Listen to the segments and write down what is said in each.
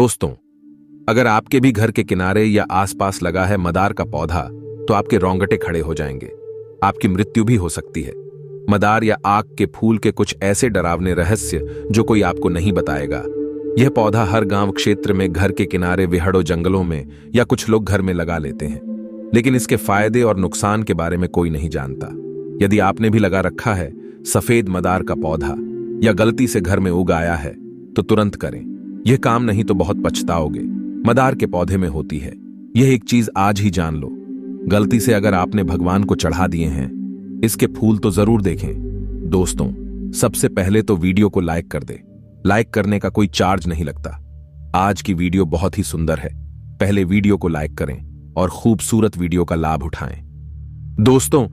दोस्तों, अगर आपके भी घर के किनारे या आसपास लगा है मदार का पौधा तो आपके रोंगटे खड़े हो जाएंगे। आपकी मृत्यु भी हो सकती है। मदार या आक के फूल के कुछ ऐसे डरावने रहस्य जो कोई आपको नहीं बताएगा। यह पौधा हर गांव क्षेत्र में घर के किनारे विहड़ों जंगलों में या कुछ लोग घर में लगा लेते हैं, लेकिन इसके फायदे और नुकसान के बारे में कोई नहीं जानता। यदि आपने भी लगा रखा है सफेद मदार का पौधा या गलती से घर में उग आया है तो तुरंत करें। यह काम नहीं तो बहुत पछताओगे। मदार के पौधे में होती है यह एक चीज, आज ही जान लो। गलती से अगर आपने भगवान को चढ़ा दिए हैं, इसके फूल तो जरूर देखें। दोस्तों, सबसे पहले तो वीडियो को लाइक कर दे। लाइक करने का कोई चार्ज नहीं लगता। आज की वीडियो बहुत ही सुंदर है। पहले वीडियो को लाइक करें और खूबसूरत वीडियो का लाभ उठाएं। दोस्तों,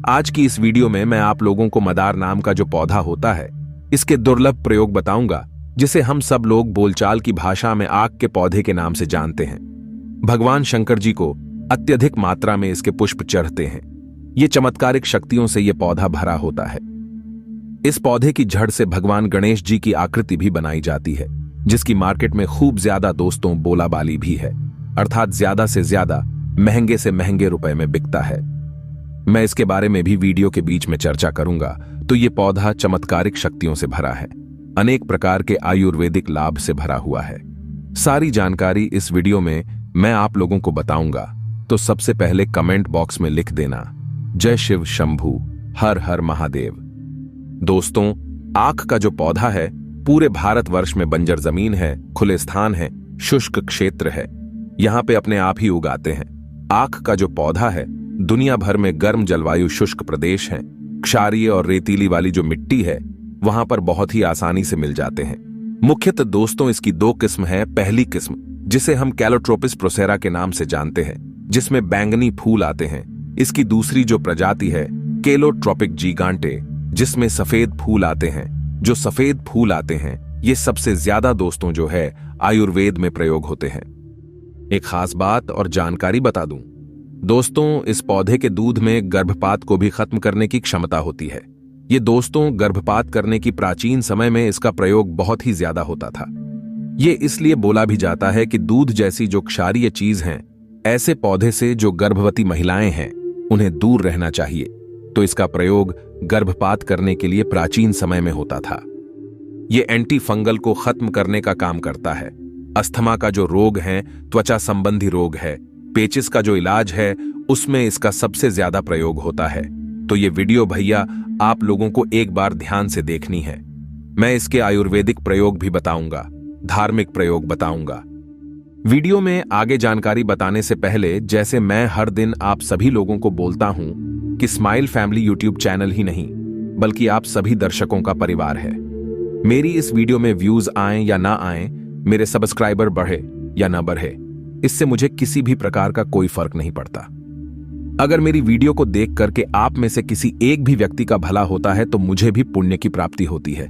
आज की इस वीडियो में मैं आप लोगों को मदार नाम का जो पौधा होता है इसके दुर्लभ प्रयोग बताऊंगा, जिसे हम सब लोग बोलचाल की भाषा में आक के पौधे के नाम से जानते हैं। भगवान शंकर जी को अत्यधिक मात्रा में इसके पुष्प चढ़ते हैं। ये चमत्कारिक शक्तियों से यह पौधा भरा होता है। इस पौधे की जड़ से भगवान गणेश जी की आकृति भी बनाई जाती है, जिसकी मार्केट में खूब ज्यादा दोस्तों बोलाबाली भी है, अर्थात ज्यादा से ज्यादा महंगे से महंगे रुपए में बिकता है। मैं इसके बारे में भी वीडियो के बीच में चर्चा करूंगा। तो ये पौधा चमत्कारिक शक्तियों से भरा है, अनेक प्रकार के आयुर्वेदिक लाभ से भरा हुआ है। सारी जानकारी इस वीडियो में मैं आप लोगों को बताऊंगा। तो सबसे पहले कमेंट बॉक्स में लिख देना, जय शिव शंभू, हर हर महादेव। दोस्तों, आक का जो पौधा है पूरे भारतवर्ष में बंजर जमीन है, खुले स्थान है, शुष्क क्षेत्र है, यहां पे अपने आप ही उगाते हैं। आक का जो पौधा है दुनिया भर में गर्म जलवायु शुष्क प्रदेश है, क्षारीय और रेतीली वाली जो मिट्टी है वहां पर बहुत ही आसानी से मिल जाते हैं। मुख्यतः दोस्तों इसकी दो किस्म है। पहली किस्म जिसे हम कैलोट्रोपिस प्रोसेरा के नाम से जानते हैं, जिसमें बैंगनी फूल आते हैं। इसकी दूसरी जो प्रजाति है केलोट्रोपिक जीगांटे, जिसमें सफेद फूल आते हैं। जो सफेद फूल आते हैं ये सबसे ज्यादा दोस्तों जो है आयुर्वेद में प्रयोग होते हैं। एक खास बात और जानकारी बता दूं दोस्तों, इस पौधे के दूध में गर्भपात को भी खत्म करने की क्षमता होती है। ये दोस्तों गर्भपात करने की प्राचीन समय में इसका प्रयोग बहुत ही ज्यादा होता था। ये इसलिए बोला भी जाता है कि दूध जैसी जो क्षारीय चीज हैं, ऐसे पौधे से जो गर्भवती महिलाएं हैं उन्हें दूर रहना चाहिए। तो इसका प्रयोग गर्भपात करने के लिए प्राचीन समय में होता था। ये एंटी फंगल को खत्म करने का काम करता है। अस्थमा का जो रोग है, त्वचा संबंधी रोग है, पेचिस का जो इलाज है, उसमें इसका सबसे ज्यादा प्रयोग होता है। तो ये वीडियो भैया आप लोगों को एक बार ध्यान से देखनी है। मैं इसके आयुर्वेदिक प्रयोग भी बताऊंगा, धार्मिक प्रयोग बताऊंगा। वीडियो में आगे जानकारी बताने से पहले, जैसे मैं हर दिन आप सभी लोगों को बोलता हूं कि स्माइल फैमिली यूट्यूब चैनल ही नहीं बल्कि आप सभी दर्शकों का परिवार है। मेरी इस वीडियो में व्यूज आए या ना आए, मेरे सब्सक्राइबर बढ़े या ना बढ़े, इससे मुझे किसी भी प्रकार का कोई फर्क नहीं पड़ता। अगर मेरी वीडियो को देख करके आप में से किसी एक भी व्यक्ति का भला होता है तो मुझे भी पुण्य की प्राप्ति होती है,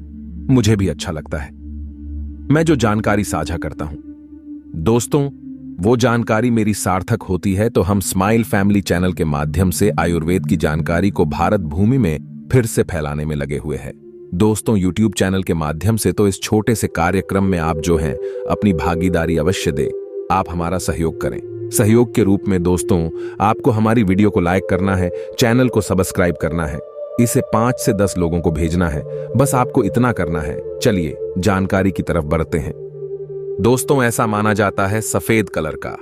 मुझे भी अच्छा लगता है। मैं जो जानकारी साझा करता हूं दोस्तों, वो जानकारी मेरी सार्थक होती है तो हम स्माइल फैमिली चैनल के माध्यम से आयुर्वेद की जानकारी को भारत भूमि में फिर से फैलाने में लगे हुए हैं। दोस्तों, यूट्यूब चैनल के माध्यम से तो इस छोटे से कार्यक्रम में आप जो हैं अपनी भागीदारी अवश्य दें। आप हमारा सहयोग करें। सहयोग के रूप में दोस्तों आपको हमारी वीडियो को लाइक करना है, चैनल को सब्सक्राइब करना है, इसे 5 से 10 लोगों को भेजना है। बस आपको इतना करना है। चलिए जानकारी की तरफ बढ़ते हैं। दोस्तों, ऐसा माना जाता है सफेद कलर का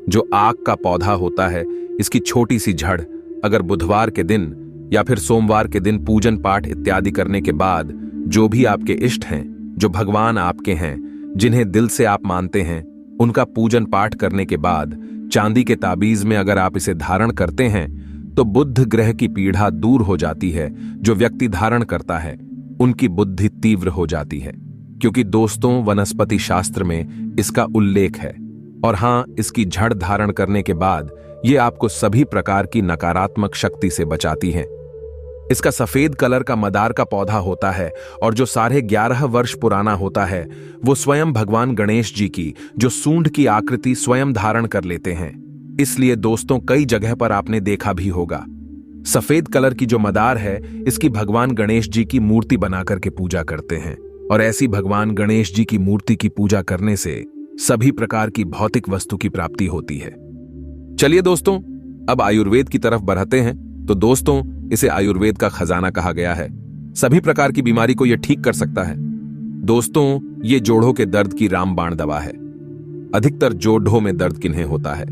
जो आक का पौधा होता है, इसकी छोटी सी जड़ अगर बुधवार के दिन या फिर सोमवार के दिन पूजन पाठ इत्यादि करने के बाद जो भी आपके इष्ट हैं, जो भगवान आपके हैं, जिन्हें दिल से आप मानते हैं, उनका पूजन पाठ करने के बाद चांदी के ताबीज में अगर आप इसे धारण करते हैं तो बुध ग्रह की पीड़ा दूर हो जाती है। जो व्यक्ति धारण करता है उनकी बुद्धि तीव्र हो जाती है, क्योंकि दोस्तों वनस्पति शास्त्र में इसका उल्लेख है। और हां, इसकी जड़ धारण करने के बाद ये आपको सभी प्रकार की नकारात्मक शक्ति से बचाती है। इसका सफेद कलर का मदार का पौधा होता है और जो 11.5 वर्ष पुराना होता है वो स्वयं भगवान गणेश जी की जो सूंड की आकृति स्वयं धारण कर लेते हैं। इसलिए दोस्तों कई जगह पर आपने देखा भी होगा सफेद कलर की जो मदार है, इसकी भगवान गणेश जी की मूर्ति बनाकर के पूजा करते हैं। और ऐसी भगवान गणेश जी की मूर्ति की पूजा करने से सभी प्रकार की भौतिक वस्तु की प्राप्ति होती है। चलिए दोस्तों, अब आयुर्वेद की तरफ बढ़ते हैं। तो दोस्तों, इसे आयुर्वेद का खजाना कहा गया है। सभी प्रकार की बीमारी को यह ठीक कर सकता है। दोस्तों, ये जोड़ों के दर्द की रामबाण दवा है। अधिकतर जोड़ों में दर्द किन्हें होता है?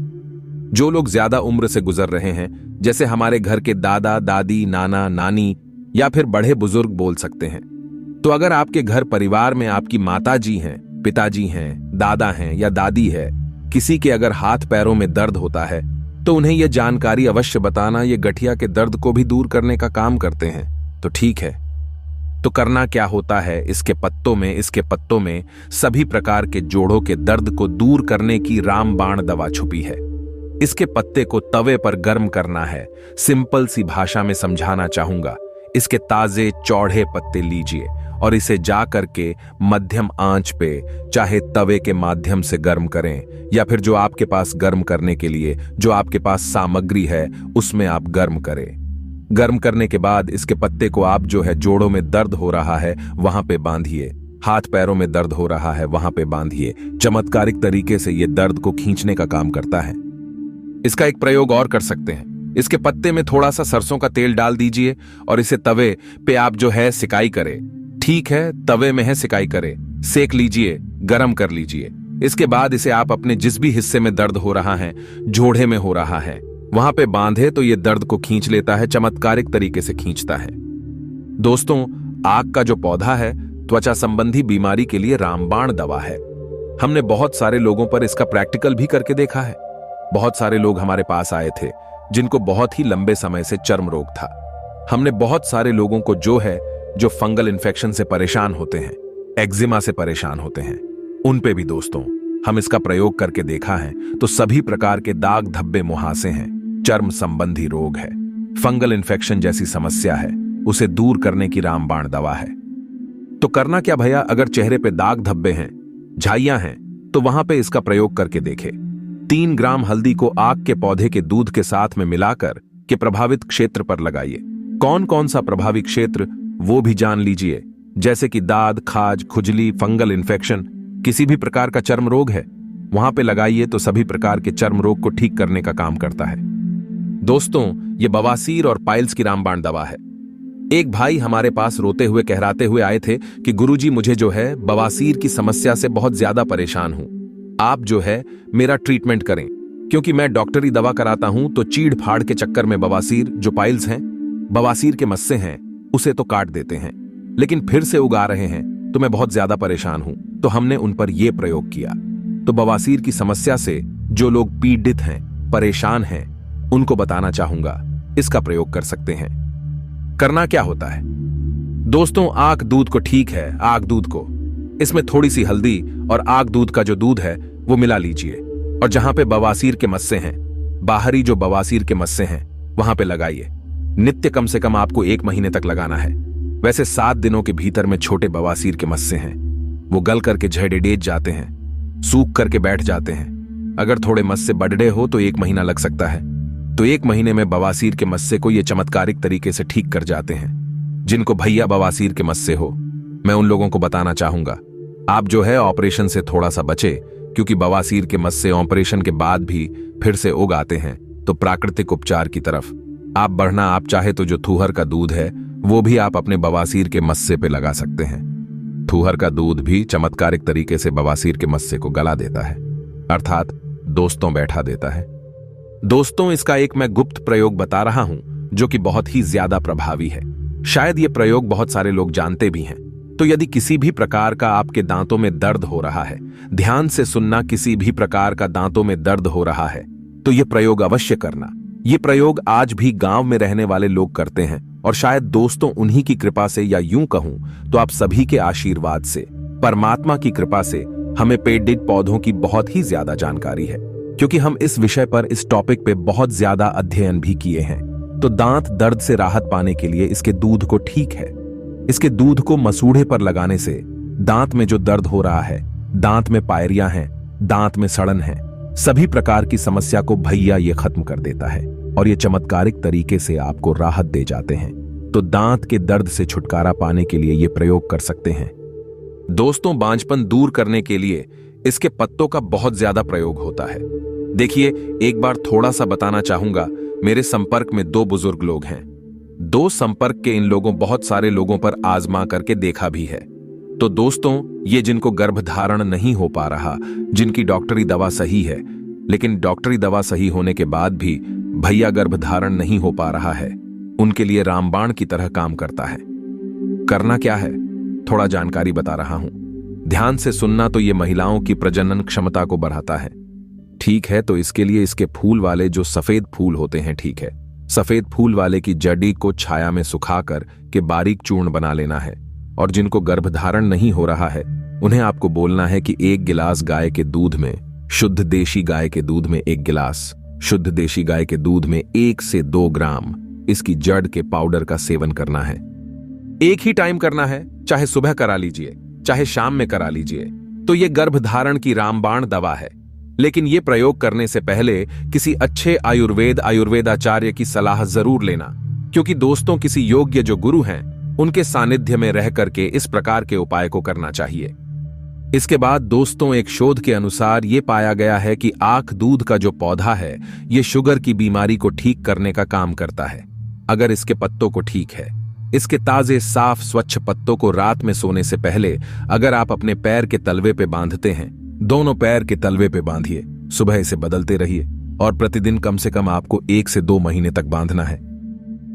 जो लोग ज्यादा उम्र से गुजर रहे हैं, जैसे हमारे घर के दादा दादी, नाना नानी या फिर बड़े बुजुर्ग बोल सकते हैं। तो अगर आपके घर परिवार में आपकी माता जी हैं, पिताजी हैं, दादा हैं या दादी है, किसी के अगर हाथ पैरों में दर्द होता है तो उन्हें यह जानकारी अवश्य बताना। ये गठिया के दर्द को भी दूर करने का काम करते हैं। तो ठीक है, तो करना क्या होता है? इसके पत्तों में सभी प्रकार के जोड़ों के दर्द को दूर करने की रामबाण दवा छुपी है। इसके पत्ते को तवे पर गर्म करना है। सिंपल सी भाषा में समझाना चाहूंगा। इसके ताजे चौड़े पत्ते लीजिए और इसे जा करके मध्यम आंच पे चाहे तवे के माध्यम से गर्म करें, या फिर जो आपके पास गर्म करने के लिए जो आपके पास सामग्री है उसमें आप गर्म करें। गर्म करने के बाद इसके पत्ते को आप जो है जोड़ों में दर्द हो रहा है वहां पे बांधिए, हाथ पैरों में दर्द हो रहा है वहां पे बांधिए। चमत्कारिक तरीके से यह दर्द को खींचने का काम करता है। इसका एक प्रयोग और कर सकते हैं। इसके पत्ते में थोड़ा सा सरसों का तेल डाल दीजिए और इसे तवे पे आप जो है सिकाई करें। ठीक है, तवे में है सिकाई करें, सेक लीजिए, गरम कर लीजिए। इसके बाद इसे आप अपने जिस भी हिस्से में दर्द हो रहा है, जोड़े में हो रहा है, वहां पे बांधे तो ये दर्द को खींच लेता है, चमत्कारिक तरीके से खींचता है। दोस्तों, आक का जो पौधा है त्वचा संबंधी बीमारी के लिए रामबाण दवा है। हमने बहुत सारे लोगों पर इसका प्रैक्टिकल भी करके देखा है। बहुत सारे लोग हमारे पास आए थे जिनको बहुत ही लंबे समय से चर्म रोग था। हमने बहुत सारे लोगों को जो फंगल इन्फेक्शन से परेशान होते हैं, एक्जिमा से परेशान होते हैं, उन पे भी दोस्तों हम इसका प्रयोग करके देखा है। तो सभी प्रकार के दाग धब्बे मुहासे हैं, चर्म संबंधी रोग है, फंगल इन्फेक्शन जैसी समस्या है, उसे दूर करने की रामबाण दवा है। तो करना क्या भैया? अगर चेहरे पे दाग धब्बे हैं, झाइयां हैं, तो वहां पे इसका प्रयोग करके देखें। 3 ग्राम हल्दी को आक के पौधे के दूध के साथ में मिलाकर के प्रभावित क्षेत्र पर लगाइए। कौन कौन सा प्रभावित क्षेत्र वो भी जान लीजिए, जैसे कि दाद, खाज, खुजली, फंगल इन्फेक्शन, किसी भी प्रकार का चर्म रोग है वहां पे लगाइए तो सभी प्रकार के चर्म रोग को ठीक करने का काम करता है। दोस्तों, ये बवासीर और पाइल्स की रामबाण दवा है। एक भाई हमारे पास रोते हुए कहराते हुए आए थे कि गुरुजी, मुझे जो है बवासीर की समस्या से बहुत ज्यादा परेशान हूं, आप जो है मेरा ट्रीटमेंट करें, क्योंकि मैं डॉक्टरी दवा कराता हूं तो चीड़ फाड़ के चक्कर में बवासीर जो पाइल्स हैं, बवासीर के मस्से हैं, उसे तो काट देते हैं, लेकिन फिर से उगा रहे हैं, तो मैं बहुत ज्यादा परेशान हूं। तो हमने उन पर यह प्रयोग किया। तो बवासीर की समस्या से जो लोग पीड़ित हैं, परेशान हैं, उनको बताना चाहूंगा, इसका प्रयोग कर सकते हैं। करना क्या होता है दोस्तों? आक दूध को, ठीक है, आक दूध को इसमें थोड़ी सी हल्दी और आक दूध का जो दूध है वो मिला लीजिए और जहां पे बवासीर के मस्से हैं, बाहरी जो बवासीर के मस्से हैं, वहां पे लगाइए। नित्य कम से कम आपको 1 महीने तक लगाना है। वैसे 7 दिनों के भीतर में छोटे बवासीर के मस्से हैं, वो गल करके झड़ेडेज जाते हैं, सूख करके बैठ जाते हैं। अगर थोड़े मस्से बड़े हो तो 1 महीना लग सकता है। तो 1 महीने में बवासीर के मस्से को ये चमत्कारिक तरीके से ठीक कर जाते हैं। जिनको भैया बवासीर के मस्से हो, मैं उन लोगों को बताना चाहूंगा, आप जो है ऑपरेशन से थोड़ा सा बचे, क्योंकि बवासीर के मस्से ऑपरेशन के बाद भी फिर से उग आते हैं। तो प्राकृतिक उपचार की तरफ आप बढ़ना, आप चाहे तो जो थूहर का दूध है वो भी आप अपने बवासीर के मस्से पे लगा सकते हैं। थूहर का दूध भी चमत्कारिक तरीके से बवासीर के मस्से को गला देता है, अर्थात दोस्तों बैठा देता है। दोस्तों, इसका एक मैं गुप्त प्रयोग बता रहा हूं जो कि बहुत ही ज्यादा प्रभावी है। शायद ये प्रयोग बहुत सारे लोग जानते भी हैं। तो यदि किसी भी प्रकार का आपके दांतों में दर्द हो रहा है, ध्यान से सुनना, किसी भी प्रकार का दांतों में दर्द हो रहा है तो यह प्रयोग अवश्य करना। ये प्रयोग आज भी गांव में रहने वाले लोग करते हैं और शायद दोस्तों उन्हीं की कृपा से, या यूं कहूं तो आप सभी के आशीर्वाद से, परमात्मा की कृपा से हमें पेड़ पौधों की बहुत ही ज्यादा जानकारी है, क्योंकि हम इस विषय पर, इस टॉपिक पे बहुत ज्यादा अध्ययन भी किए हैं। तो दांत दर्द से राहत पाने के लिए इसके दूध को, ठीक है, इसके दूध को मसूड़े पर लगाने से दांत में जो दर्द हो रहा है, दांत में पायरियां हैं, दांत में सड़न है, सभी प्रकार की समस्या को भैया ये खत्म कर देता है और ये चमत्कारिक तरीके से आपको राहत दे जाते हैं। तो दांत के दर्द से छुटकारा पाने के लिए ये प्रयोग कर सकते हैं। दोस्तों, बांझपन दूर करने के लिए इसके पत्तों का बहुत ज्यादा प्रयोग होता है। देखिए, एक बार थोड़ा सा बताना चाहूंगा। मेरे संपर्क में 2 बुजुर्ग लोग हैं। 2 संपर्क के इन लोगों बहुत सारे लोगों पर आजमा करके देखा भी है। तो दोस्तों, ये जिनको गर्भधारण नहीं हो पा रहा, जिनकी डॉक्टरी दवा सही है, लेकिन डॉक्टरी दवा सही होने के बाद भी भैया गर्भधारण नहीं हो पा रहा है, उनके लिए रामबाण की तरह काम करता है। करना क्या है, थोड़ा जानकारी बता रहा हूं, ध्यान से सुनना। तो ये महिलाओं की प्रजनन क्षमता को बढ़ाता है। ठीक है, तो इसके लिए इसके फूल वाले जो सफेद फूल होते हैं, ठीक है, सफेद फूल वाले की जड़ी को छाया में सुखाकर के बारीक चूर्ण बना लेना है। और जिनको गर्भधारण नहीं हो रहा है, उन्हें आपको बोलना है कि 1 गिलास गाय के दूध में, शुद्ध देशी गाय के दूध में 1 गिलास, शुद्ध देशी गाय के दूध में 1 से 2 ग्राम इसकी जड़ के पाउडर का सेवन करना है। एक ही टाइम करना है, चाहे सुबह करा लीजिए, चाहे शाम में करा लीजिए। तो ये गर्भधारण की रामबाण दवा है। लेकिन ये प्रयोग करने से पहले किसी अच्छे आयुर्वेदाचार्य की सलाह जरूर लेना, क्योंकि दोस्तों, किसी योग्य जो गुरु हैं, उनके सानिध्य में रह करके इस प्रकार के उपाय को करना चाहिए। इसके बाद दोस्तों, एक शोध के अनुसार यह पाया गया है कि आख दूध का जो पौधा है, यह शुगर की बीमारी को ठीक करने का काम करता है। अगर इसके पत्तों को, ठीक है, इसके ताजे साफ स्वच्छ पत्तों को रात में सोने से पहले अगर आप अपने पैर के तलवे पे बांधते हैं, दोनों पैर के तलवे पे बांधिए, सुबह इसे बदलते रहिए और प्रतिदिन कम से कम आपको 1 से 2 महीने तक बांधना है।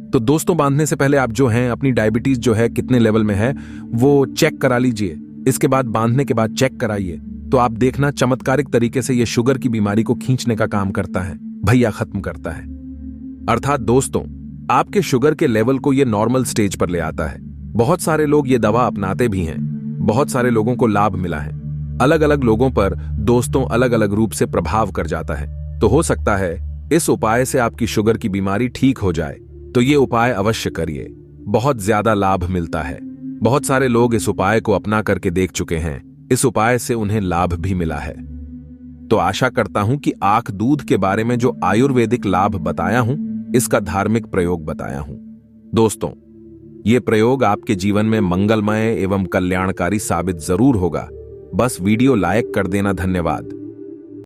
तो दोस्तों, बांधने से पहले आप जो हैं, अपनी डायबिटीज जो है कितने लेवल में है वो चेक करा लीजिए। इसके बाद बांधने के बाद चेक कराइए, तो आप देखना चमत्कारिक तरीके से ये शुगर की बीमारी को खींचने का काम करता है, भैया खत्म करता है। अर्थात दोस्तों, आपके शुगर के लेवल को ये नॉर्मल स्टेज पर ले आता है। बहुत सारे लोग ये दवा अपनाते भी हैं, बहुत सारे लोगों को लाभ मिला है। अलग अलग लोगों पर दोस्तों अलग अलग रूप से प्रभाव कर जाता है। तो हो सकता है इस उपाय से आपकी शुगर की बीमारी ठीक हो जाए, तो ये उपाय अवश्य करिए, बहुत ज्यादा लाभ मिलता है। बहुत सारे लोग इस उपाय को अपना करके देख चुके हैं, इस उपाय से उन्हें लाभ भी मिला है। तो आशा करता हूं कि आख दूध के बारे में जो आयुर्वेदिक लाभ बताया हूं, इसका धार्मिक प्रयोग बताया हूं। दोस्तों, यह प्रयोग आपके जीवन में मंगलमय एवं कल्याणकारी साबित जरूर होगा। बस वीडियो लाइक कर देना। धन्यवाद।